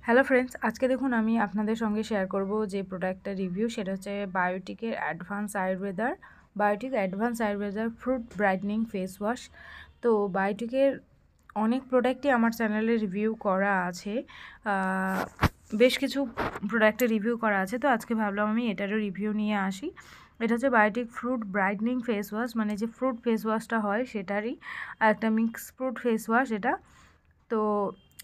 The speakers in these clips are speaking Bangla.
হ্যালো ফ্রেন্ডস, আজকে দেখুন আমি আপনাদের সঙ্গে শেয়ার করব যে প্রোডাক্টটা রিভিউ, সেটা হচ্ছে বায়োটিকের বায়োটিক অ্যাডভান্স আয়ুর্বেদার ফ্রুট ব্রাইটনিং ফেস ওয়াশ। তো বায়োটিকের অনেক প্রোডাক্টই আমার চ্যানেলে রিভিউ করা আছে, বেশ কিছু প্রোডাক্টের রিভিউ করা আছে। তো আজকে ভাবলাম আমি এটারও রিভিউ নিয়ে আসি। এটা হচ্ছে biotic fruit brightening face wash, মানে যে ফ্রুট ফেস ওয়াশটা হয় সেটারই একটা মিক্স ফ্রুট ফেস ওয়াশ এটা। তো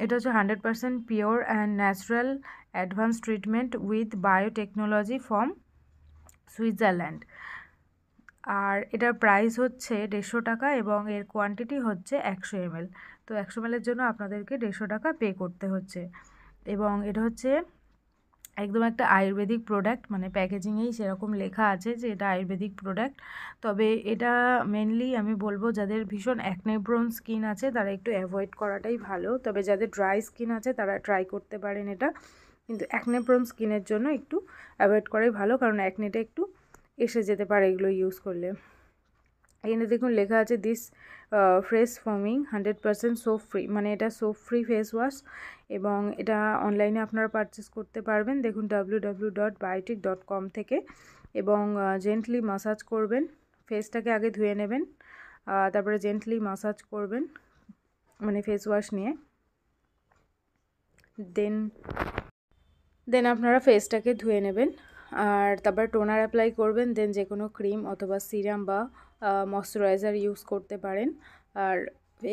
এটা হচ্ছে 100% pure and natural advance treatment with biotechnology from Switzerland. আর এটার প্রাইস হচ্ছে 150 টাকা এবং এর কোয়ান্টিটি হচ্ছে 100 ml। তো 100 ml জন্য আপনাদেরকে 150 টাকা পে করতে হচ্ছে। এবং এটা হচ্ছে একদম একটা আয়ুর্বেদিক প্রোডাক্ট, মানে প্যাকেজিংয়েই সেরকম লেখা আছে যে এটা আয়ুর্বেদিক প্রোডাক্ট। তবে এটা মেনলি আমি বলবো যাদের ভীষণ অ্যাকনে প্রোন স্কিন আছে তারা একটু অ্যাভয়েড করাটাই ভালো। তবে যাদের ড্রাই স্কিন আছে তারা ট্রাই করতে পারেন এটা, কিন্তু অ্যাকনে প্রোন স্কিনের জন্য একটু অ্যাভয়েড করাই ভালো, কারণ অ্যাকনেটা একটু এসে যেতে পারে এগুলো ইউজ করলে। এখানে দেখুন লেখা আছে দিস ফ্রেশ ফোমিং 100% সোপ ফ্রি, মানে এটা সোপ ফ্রি ফেস ওয়াশ এবং এটা অনলাইনে আপনারা পারচেস করতে পারবেন। দেখুন www.biotic.com থেকে। এবং জেন্টলি মাসাজ করবেন, ফেসটাকে আগে ধুয়ে নেবেন, তারপরে জেন্টলি মাসাজ করবেন মানে ফেস ওয়াশ নিয়ে, দেন আপনারা ফেসটাকে ধুয়ে নেবেন আর তারপর টোনার অ্যাপ্লাই করবেন। দেন যে কোনো ক্রিম অথবা সিরাম বা ময়শ্চারাইজার ইউজ করতে পারেন। আর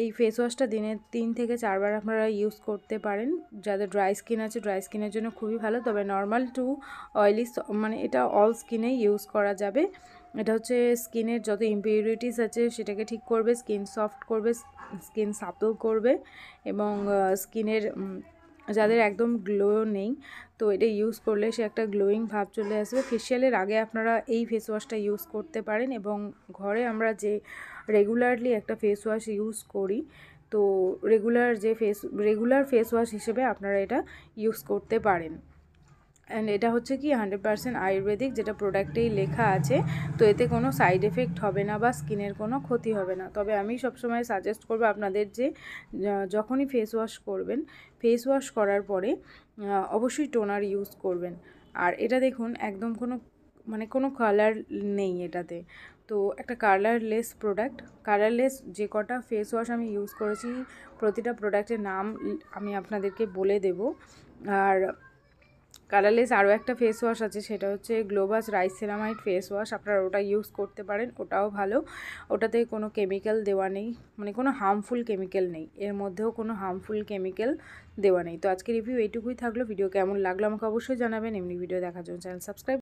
এই ফেস ওয়াশটা দিনে 3 থেকে 4 বার আপনারা ইউজ করতে পারেন। যাদের ড্রাই স্কিন আছে ড্রাই স্কিনের জন্য খুবই ভালো, তবে নর্মাল টু অয়েলি মানে এটা অল স্কিনেই ইউজ করা যাবে। এটা হচ্ছে স্কিনের যত ইমপিউরিটিস আছে সেটাকে ঠিক করবে, স্কিন সফট করবে, স্কিন সাপল করবে এবং স্কিনের যাদের একদম গ্লো নেই তো এটা ইউজ করলে সে একটা গ্লোয়িং ভাব চলে আসবে। ফেশিয়ালের আগে আপনারা এই ফেস ওয়াশটা ইউজ করতে পারেন এবং ঘরে আমরা যে রেগুলারলি একটা ফেস ওয়াশ ইউজ করি, তো রেগুলার ফেস ওয়াশ হিসেবে আপনারা এটা ইউজ করতে পারেন। অ্যান্ড এটা হচ্ছে কি 100% আয়ুর্বেদিক, যেটা প্রোডাক্টেই লেখা আছে। তো এতে কোনো সাইড এফেক্ট হবে না বা স্কিনের কোনো ক্ষতি হবে না। তবে আমি সবসময় সাজেস্ট করবো আপনাদের যে যখনই ফেস ওয়াশ করবেন, ফেস ওয়াশ করার পরে অবশ্যই টোনার ইউজ করবেন। আর এটা দেখুন একদম কোনো কালার নেই এটাতে, তো একটা কালারলেস প্রোডাক্ট। কালারলেস যে কটা ফেস ওয়াশ আমি ইউজ করেছি প্রতিটা প্রোডাক্টের নাম আমি আপনাদেরকে বলে দেব। আর কালারলেস আরও একটা ফেস ওয়াশ আছে, সেটা হচ্ছে Globus rice ceramide face wash, আপনারা ওটা ইউজ করতে পারেন, ওটাও ভালো। ওটাতে কোনো কেমিক্যাল দেওয়া নেই, মানে কোনো হার্মফুল কেমিক্যাল নেই, এর মধ্যেও কোনো হার্মফুল কেমিক্যাল দেওয়া নেই। তো আজকে রিভিউ এইটুকুই থাকলো। ভিডিও কেমন লাগলো আমাকে অবশ্যই জানাবেন। এমনি ভিডিও দেখার জন্য চ্যানেল সাবস্ক্রাইব